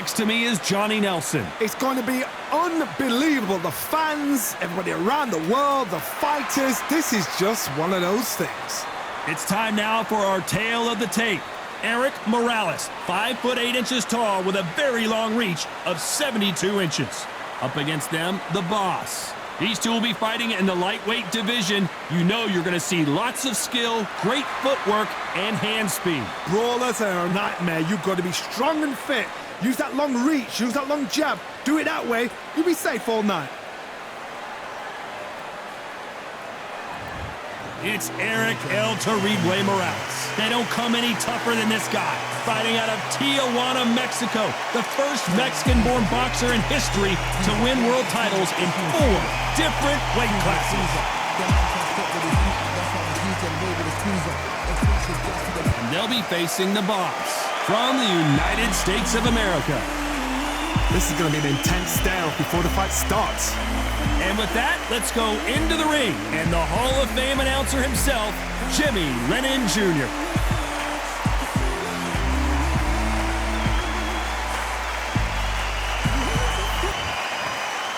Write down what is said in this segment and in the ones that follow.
next to me is Johnny Nelson. It's going to be unbelievable. The fans, everybody around the world, the fighters. This is just one of those things. It's time now for our tale of the tape. Eric Morales, 5'8" tall with a very long reach of 72 inches. Up against them, the boss. These two will be fighting in the lightweight division. You know you're going to see lots of skill, great footwork, and hand speed. Brawlers are a nightmare. You've got to be strong and fit. Use that long reach, use that long jab. Do it that way, you'll be safe all night. It's Eric El Terrible Morales. They don't come any tougher than this guy. Fighting out of Tijuana, Mexico. The first Mexican-born boxer in history to win world titles in 4 different weight classes. And they'll be facing the boss from the United States of America. This is going to be an intense stare before the fight starts. And with that, let's go into the ring. And the Hall of Fame announcer himself, Jimmy Lennon Jr.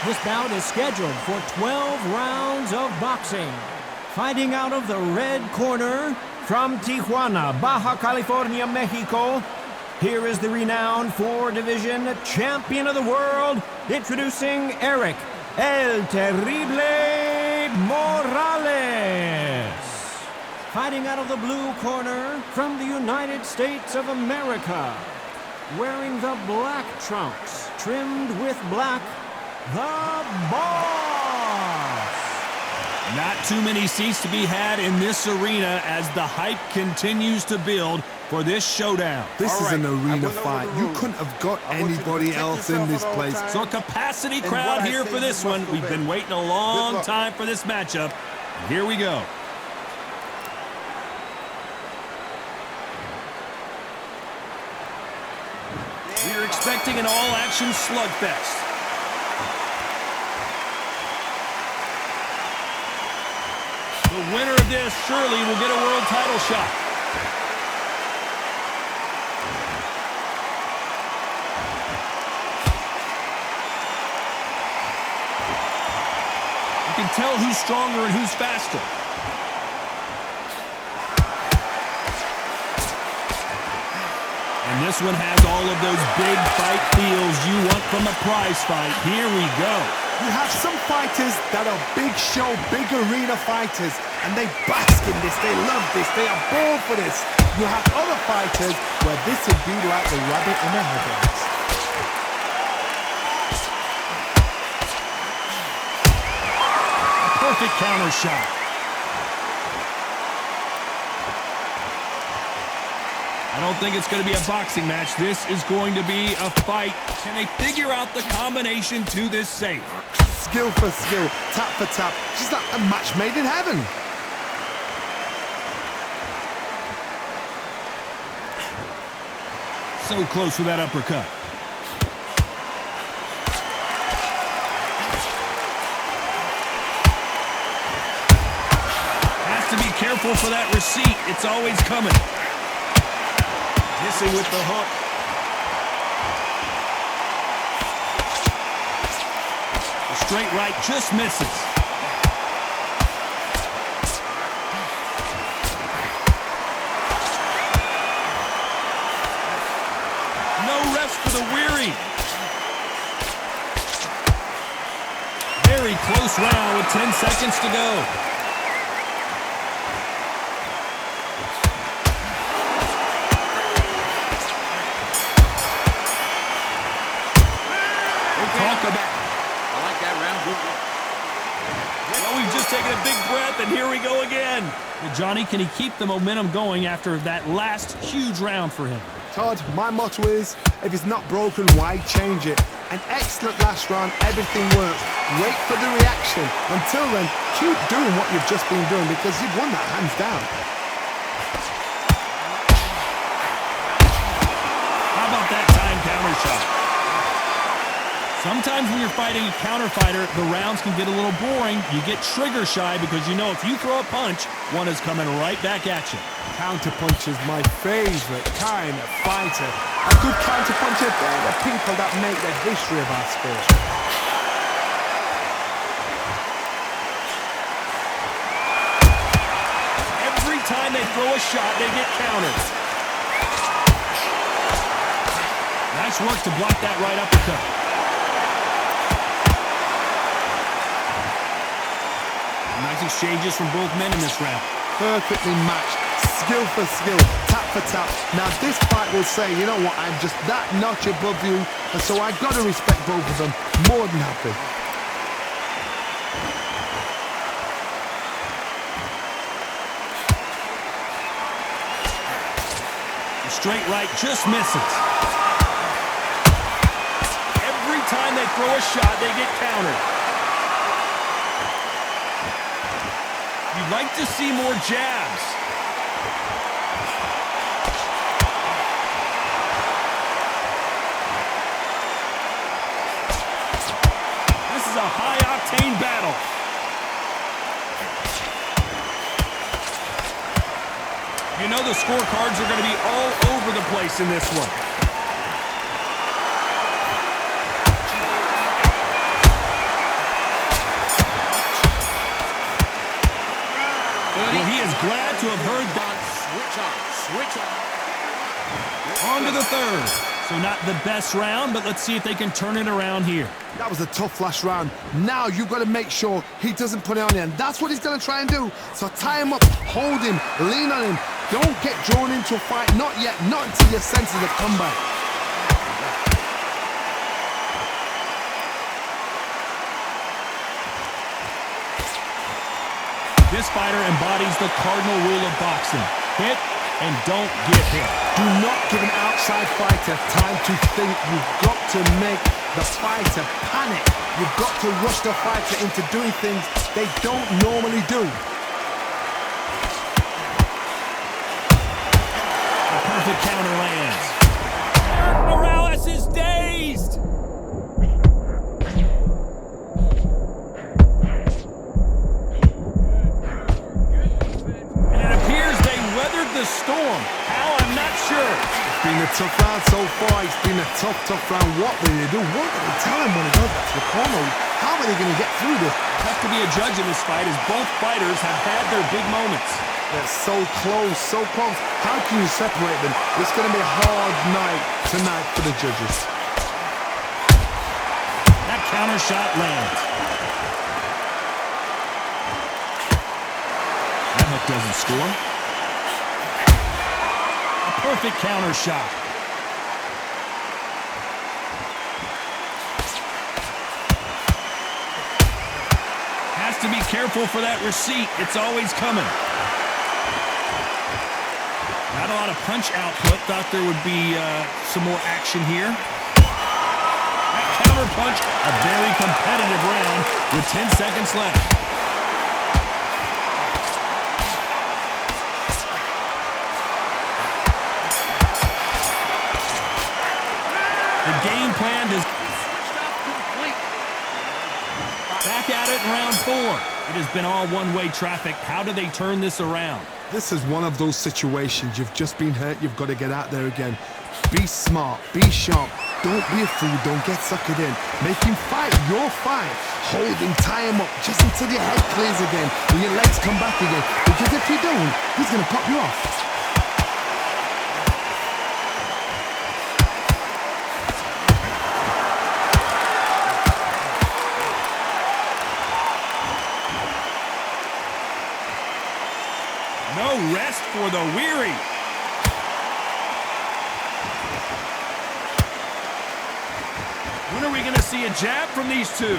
This bout is scheduled for 12 rounds of boxing. Fighting out of the red corner from Tijuana, Baja California, Mexico. Here is the renowned 4-division champion of the world, introducing Eric El Terrible Morales. Fighting out of the blue corner from the United States of America. Wearing the black trunks, trimmed with black, the boss. Not too many seats to be had in this arena as the hype continues to build for this showdown. This is an arena fight. You couldn't have got anybody else in this place. So a capacity crowd here for this one. We've been waiting a long time for this matchup. Here we go. We're expecting an all-action slugfest. The winner of this surely will get a world title shot. You can tell who's stronger and who's faster. And this one has all of those big fight feels you want from a prize fight. Here we go. You have some fighters that are big show, big arena fighters, and they bask in this, they love this, they are born for this. You have other fighters where this would be like the rabbit in the headlights. A perfect counter shot. I don't think it's going to be a boxing match. This is going to be a fight. Can they figure out the combination to this safe? Skill for skill, tap for tap. Just like a match made in heaven. So close with that uppercut. Has to be careful for that receipt. It's always coming. Missing with the hook. The straight right just misses. No rest for the weary. Very close round with 10 seconds to go. Taking a big breath, and here we go again. Well, Johnny, can he keep the momentum going after that last huge round for him? Todd, my motto is, if it's not broken, why change it? An excellent last round, everything works. Wait for the reaction. Until then, keep doing what you've just been doing because you've won that hands down. How about that time counter shot? Sometimes when you're fighting a counter fighter, the rounds can get a little boring. You get trigger shy because you know if you throw a punch, one is coming right back at you. Counter punch is my favorite kind of fighter. A good counter puncher, they're the people that make the history of our sport. Every time they throw a shot, they get countered. Nice work to block that right uppercut. Nice exchanges from both men in this round. Perfectly matched, skill for skill, tap for tap. Now this fight will say, you know what, I'm just that notch above you, and so I've got to respect both of them. More than happy. The straight right just misses. Every time they throw a shot, they get countered. You'd like to see more jabs. This is a high-octane battle. You know the scorecards are going to be all over the place in this one. Well, he is glad to have heard that. Switch on. On to the third. So not the best round, but let's see if they can turn it around here. That was a tough last round. Now you've got to make sure he doesn't put it on you, and that's what he's going to try and do. So tie him up, hold him, lean on him. Don't get drawn into a fight. Not yet, not until your senses have come back. This fighter embodies the cardinal rule of boxing. Hit and don't get hit. Do not give an outside fighter time to think. You've got to make the fighter panic. You've got to rush the fighter into doing things they don't normally do. A perfect counter lands. Morales is dazed. The storm. How? I'm not sure. It's been a tough round so far. It's been a tough round. What will they do? What will they tell him when he goes back to the corner? How are they going to get through this? Has to be a judge in this fight as both fighters have had their big moments. They're so close, so close. How can you separate them? It's going to be a hard night tonight for the judges. That counter shot lands. That hook doesn't score. Perfect counter shot. Has to be careful for that receipt. It's always coming. Not a lot of punch output. Thought there would be some more action here. That counter punch, a very competitive round with 10 seconds left. Game plan is back at it in round 4. It has been all one-way traffic. How do they turn this around? This is one of those situations. You've just been hurt. You've got to get out there again. Be smart. Be sharp. Don't be a fool. Don't get suckered in. Make him fight your fight. Hold him. Tie him up just until your head clears again and your legs come back again. Because if you don't, he's going to pop you off. No rest for the weary. When are we going to see a jab from these two?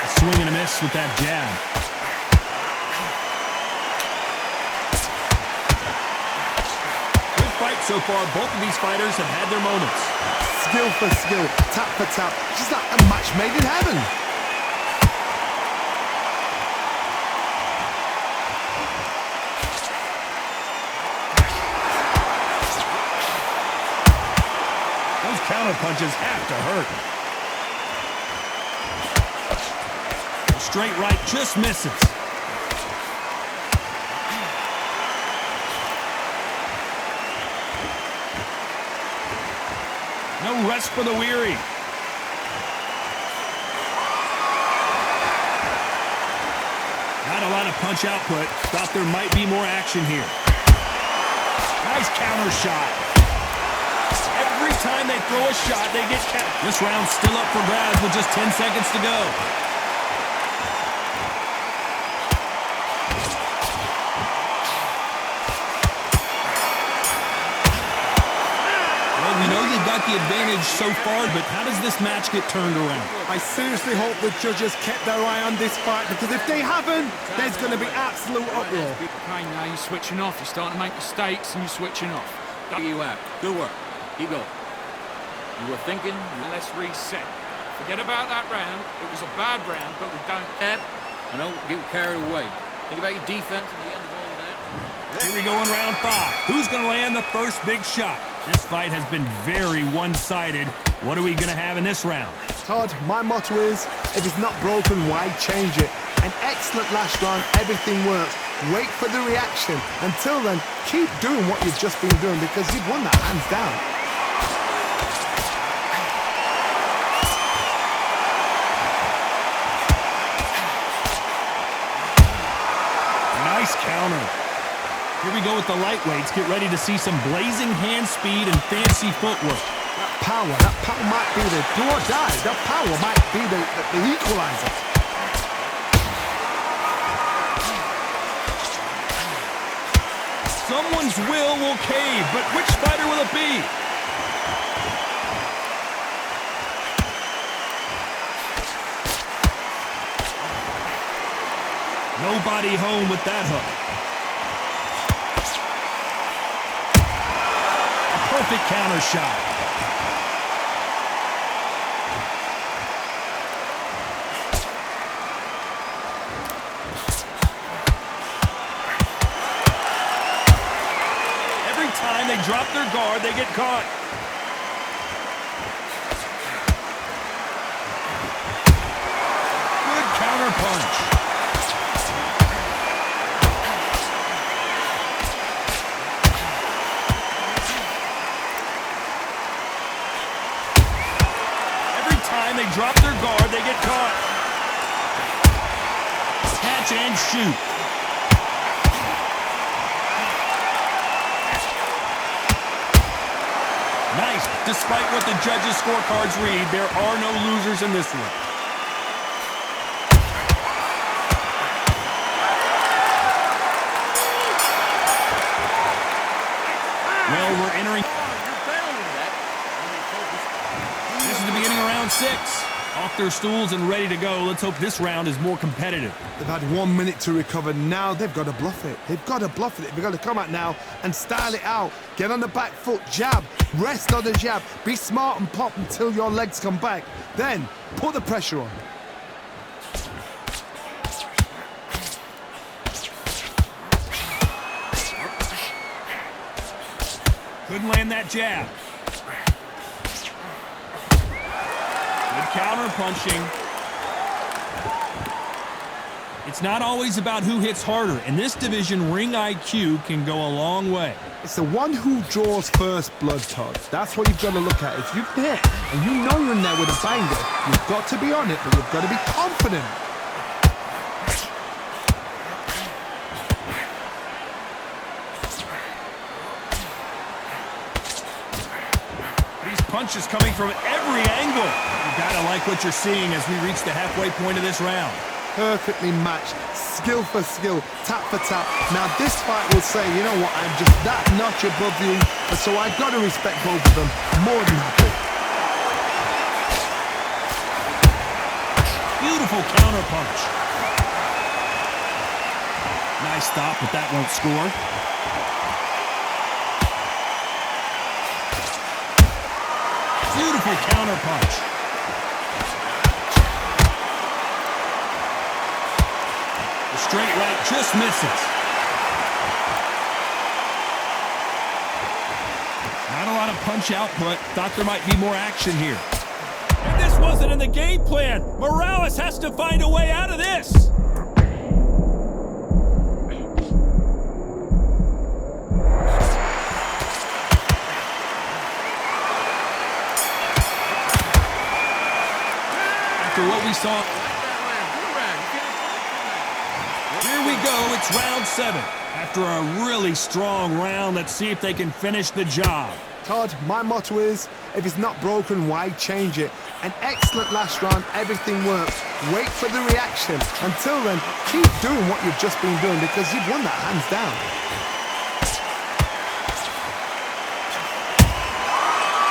A swing and a miss with that jab. Good fight so far. Both of these fighters have had their moments. Skill for skill, tap for tap, just like a match made in heaven. counter punches have to hurt. Straight right just misses. No rest for the weary. Not a lot of punch output. Thought there might be more action here. Nice counter shot. Every time they throw a shot, they get capped. This round's still up for grabs with just 10 seconds to go. Well, we know you got the advantage so far, but how does this match get turned around? I seriously hope the judges kept their eye on this fight, because if they haven't, there's going to be absolute uproar. Okay, now you're switching off. You're starting to make mistakes and you're switching off. You out. Good work. Keep going. You were thinking, let's reset. Forget about that round. It was a bad round, but we don't care. And don't get carried away. Think about your defense and the end of all that. Here we go in round 5. Who's going to land the first big shot? This fight has been very one-sided. What are we going to have in this round? Todd, my motto is, if it's not broken, why change it? An excellent last round, everything works. Wait for the reaction. Until then, keep doing what you've just been doing, because you've won that hands down. Nice counter. Here we go with the lightweights. Get ready to see some blazing hand speed and fancy footwork. That power might be the do or die. That power might be the equalizer. Someone's will cave, but which fighter will it be? Nobody home with that hook. A perfect counter shot. Every time they drop their guard, they get caught. Good counter punch. They drop their guard, they get caught. Catch and shoot. Nice. Despite what the judges' scorecards read, there are no losers in this one. Well, we're entering... This is the beginning of round 6. Off their stools and ready to go. Let's hope this round is more competitive. They've had 1 minute to recover. Now they've got to bluff it. They've got to bluff it. They've got to come out now and style it out. Get on the back foot, jab, rest on the jab. Be smart and pop until your legs come back. Then put the pressure on. Couldn't land that jab. Good counter punching. It's not always about who hits harder. In this division, ring IQ can go a long way. It's the one who draws first blood, Todd. That's what you've got to look at. If you're there and you know you're in there with a banger, you've got to be on it, but you've got to be confident. Punches coming from every angle. You gotta like what you're seeing as we reach the halfway point of this round. Perfectly matched, skill for skill, tap for tap. Now this fight will say, you know what, I'm just that notch above you, and so I've got to respect both of them more than happy. Beautiful counter punch. Nice stop, but that won't score. Beautiful counter punch. The straight right just misses. Not a lot of punch output. Thought there might be more action here. And this wasn't in the game plan. Morales has to find a way out of this. After what we saw... Here we go. It's round 7. After a really strong round, let's see if they can finish the job. Todd, my motto is, if it's not broken, why change it? An excellent last round, everything works. Wait for the reaction. Until then, keep doing what you've just been doing because you've won that hands down.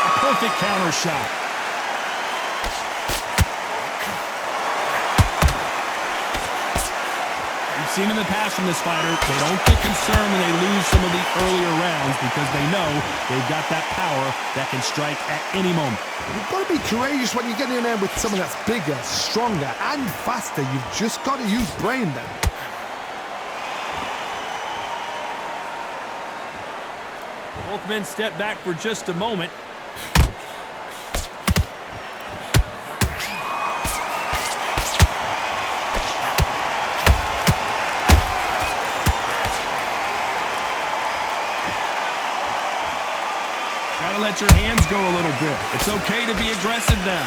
A perfect counter shot. Seen in the past from this fighter, they don't get concerned when they lose some of the earlier rounds because they know they've got that power that can strike at any moment. You've got to be courageous when you get in there with someone that's bigger, stronger, and faster. You've just got to use brain then. Both men step back for just a moment. Gotta let your hands go a little bit. It's okay to be aggressive now.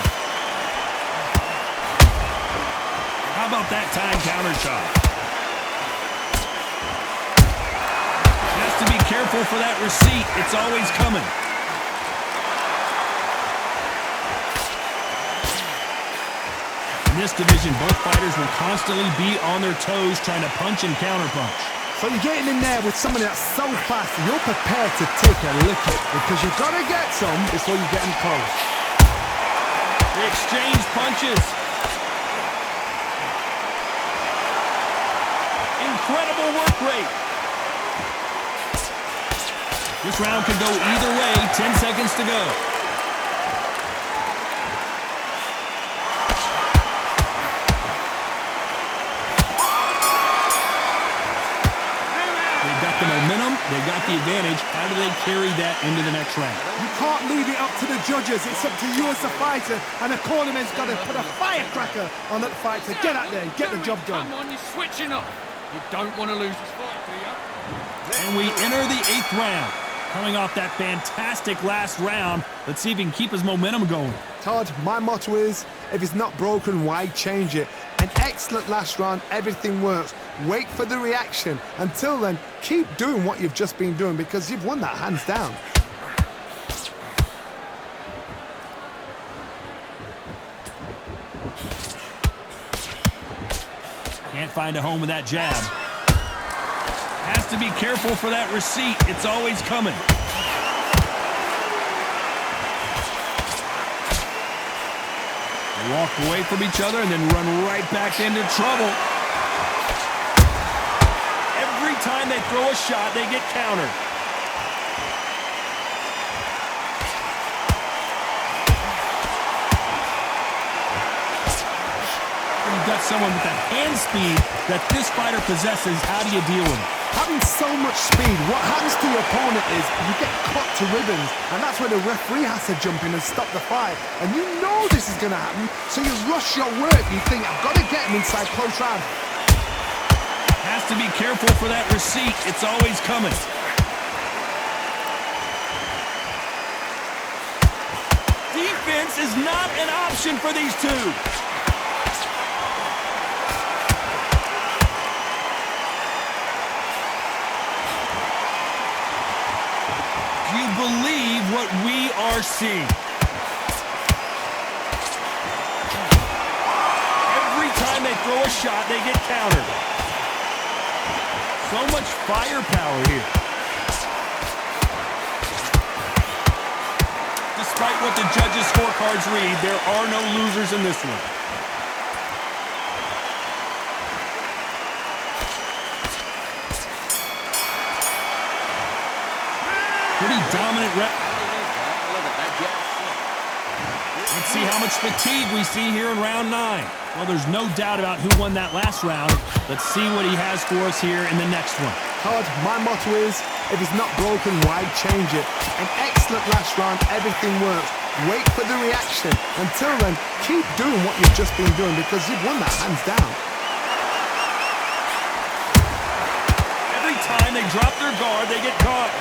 How about that time counter shot? Has to be careful for that receipt. It's always coming. In this division, both fighters will constantly be on their toes trying to punch and counterpunch. So you're getting in there with someone that's so fast, you're prepared to take a licking because you've got to get some before you get them close. They exchange punches. Incredible work rate. This round could go either way. 10 seconds to go. The momentum, they got the advantage. How do they carry that into the next round? You can't leave it up to the judges. It's up to you as a fighter, and the cornerman's got to put a firecracker on that fight to get out there and get the job done. Come on, you're switching off. You don't want to lose this fight, do you? And we enter the 8th round. Coming off that fantastic last round, let's see if he can keep his momentum going. Todd, my motto is, if it's not broken, why change it? An excellent last round, everything works. Wait for the reaction. Until then, keep doing what you've just been doing because you've won that hands down. Can't find a home with that jab. Has to be careful for that receipt. It's always coming. They walk away from each other and then run right back into trouble. Every time they throw a shot, they get countered. When you've got someone with that hand speed that this fighter possesses, how do you deal with it? Having so much speed, what happens to your opponent is you get cut to ribbons, and that's where the referee has to jump in and stop the fight. And you know this is going to happen, so you rush your work. You think, I've got to get him inside close round. Has to be careful for that receipt. It's always coming. Defense is not an option for these two. Do you believe what we are seeing? Every time they throw a shot, they get countered. So much firepower here. Despite what the judges' scorecards read, there are no losers in this one. Pretty dominant rep. Let's see how much fatigue we see here in round 9. Well, there's no doubt about who won that last round. Let's see what he has for us here in the next one. hard. My motto is, if it's not broken, why change it? An excellent last round, everything works. Wait for the reaction. Until then, keep doing what you've just been doing because you've won that hands down. Every time they drop their guard, they get caught.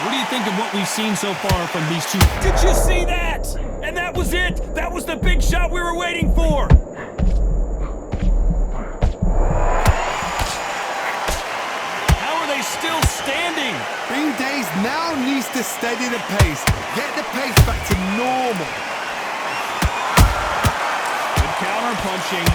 What do you think of what we've seen so far from these two? Did you see that? And that was it. That was the big shot we were waiting for. How are they still standing? Bean Days now needs to steady the pace. Get the pace back to normal. Good counter punching.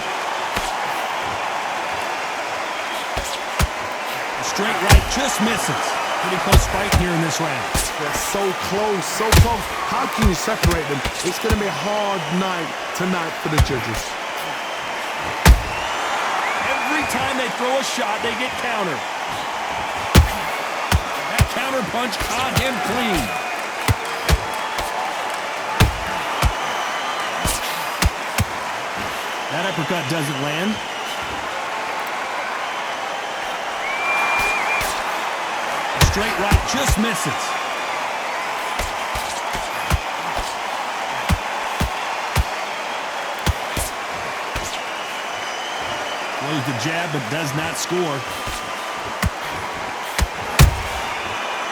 The straight right just misses. Pretty close fight here in this round. They're so close, so close. How can you separate them? It's going to be a hard night tonight for the judges. Every time they throw a shot, they get countered. That counter punch caught him clean. That uppercut doesn't land. Straight right just misses. Throws the jab but does not score.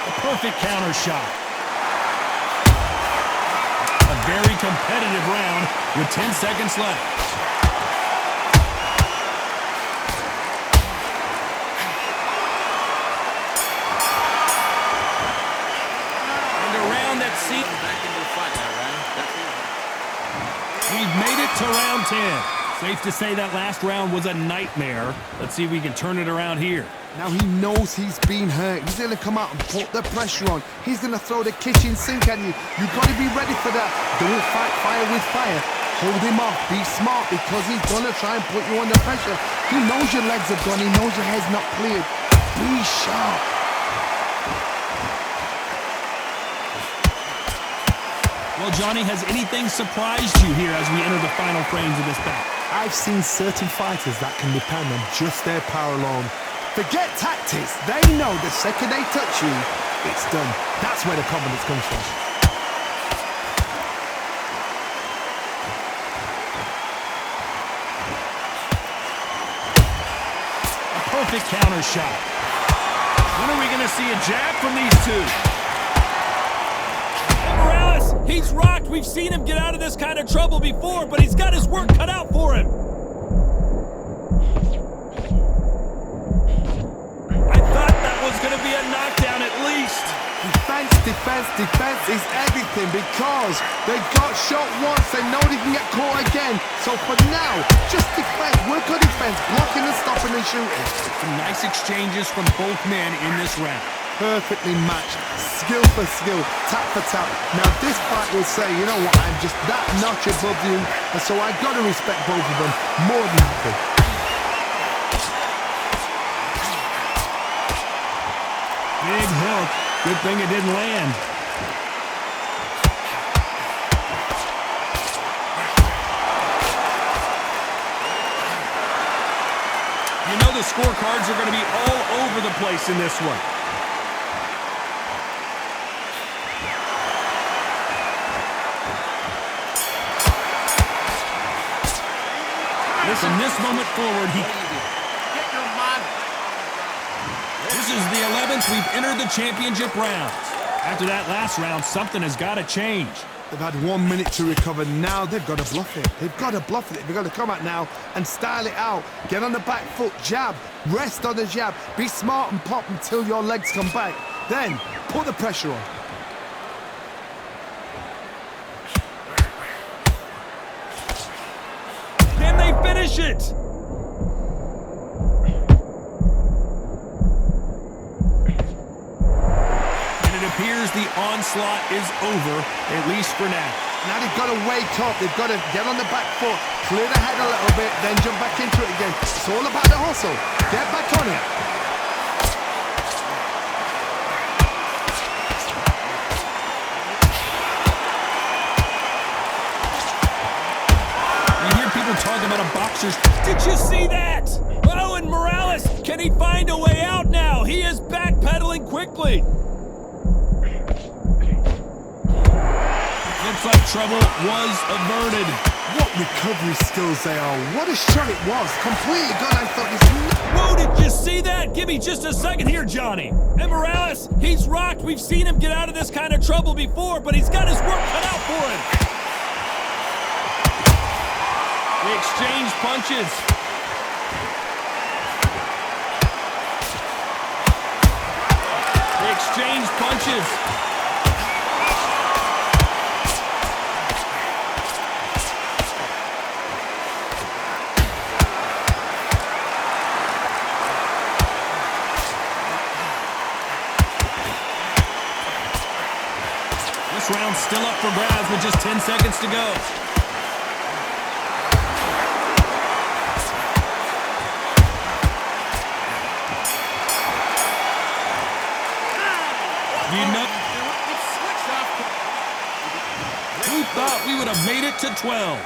A perfect counter shot. A very competitive round with 10 seconds left. We've made it to round 10. Safe to say that last round was a nightmare. Let's see if we can turn it around here. Now he knows he's been hurt. He's going to come out and put the pressure on. He's going to throw the kitchen sink at you. You've got to be ready for that. Don't fight fire with fire. Hold him off. Be smart because he's going to try and put you under pressure. He knows your legs are gone. He knows your head's not cleared. Be sharp. Well, Johnny, has anything surprised you here as we enter the final frames of this bout? I've seen certain fighters that can depend on just their power alone. Forget tactics. They know the second they touch you, it's done. That's where the confidence comes from. A perfect counter shot. When are we going to see a jab from these two? He's rocked. We've seen him get out of this kind of trouble before, but he's got his work cut out for him. I thought that was going to be a knockdown at least. Defense, defense, defense is everything because they got shot once. They know they can get caught again. So for now, just defense. Work on defense, blocking and stopping and shooting. Some nice exchanges from both men in this round. Perfectly matched, skill for skill, tap for tap. Now this fight will say, you know what, I'm just that notch above you, and so I gotta respect both of them more than happy. Big hook. Good thing it didn't land. You know the scorecards are going to be all over the place in this one. From this moment forward, this is the 11th we've entered the championship rounds. After that last round, something has got to change. They've had 1 minute to recover. Now they've got to bluff it. They've got to bluff it. They've got to come out now and style it out. Get on the back foot, jab, rest on the jab. Be smart and pop until your legs come back. Then put the pressure on. Can they finish it? And it appears the onslaught is over, at least for now. Now they've got to wake up. They've got to get on the back foot, clear the head a little bit, then jump back into it again. It's all about the hustle. Get back on it. Talk about boxers. Did you see that? Oh, and Morales, can he find a way out now? He is backpedaling quickly. Looks like trouble was averted. What recovery skills they are. What a shot it was. Completely gone. I thought this... Whoa, did you see that? Give me just a second here, Johnny. And Morales, he's rocked. We've seen him get out of this kind of trouble before, but he's got his work cut out for him. They exchange punches. They exchange punches. This round's still up for grabs with just 10 seconds to go. You know, who thought we would have made it to 12?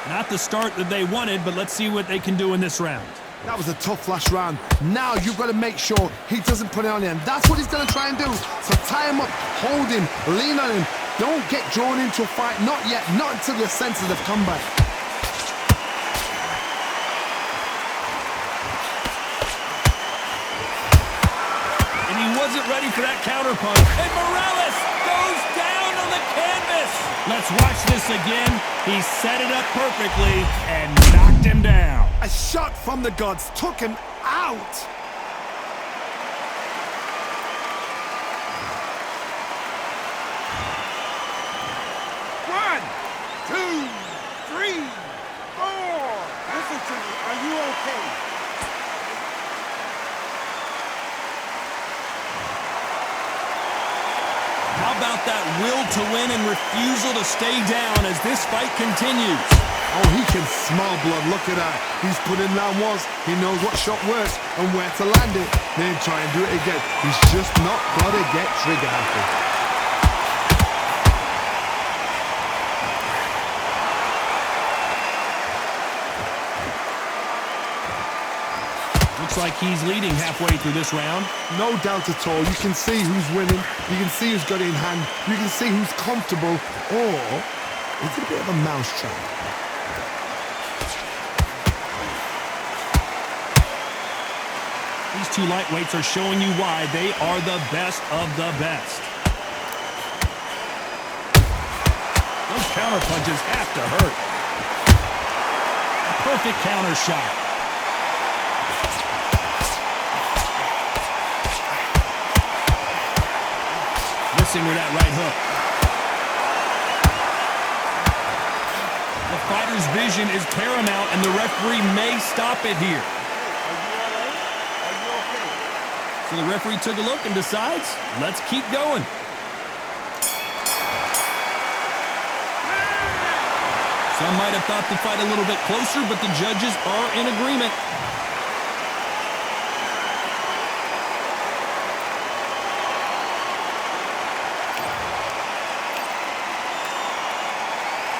Not the start that they wanted, but let's see what they can do in this round. That was a tough last round. Now you've got to make sure he doesn't put it on you, and that's what he's going to try and do. So tie him up, hold him, lean on him. Don't get drawn into a fight. Not yet. Not until your senses have come back. And he wasn't ready for that counterpunch. And Morales goes down on the canvas. Let's watch this again. He set it up perfectly and knocked him down. A shot from the gods took him out. One, two, three, four. Listen to me. Are you okay? How about that will to win and refusal to stay down as this fight continues? Oh, he can smell blood. Look at that. He's put in round once. He knows what shot works and where to land it. Then try and do it again. He's just not got to get trigger happy. Looks like he's leading halfway through this round. No doubt at all. You can see who's winning. You can see who's got it in hand. You can see who's comfortable. Or is it a bit of a mousetrap? These two lightweights are showing you why they are the best of the best. Those counter punches have to hurt. A perfect counter shot. Missing with that right hook. The fighter's vision is paramount, and the referee may stop it here. So the referee took a look and decides, let's keep going. Some might have thought the fight a little bit closer, but the judges are in agreement.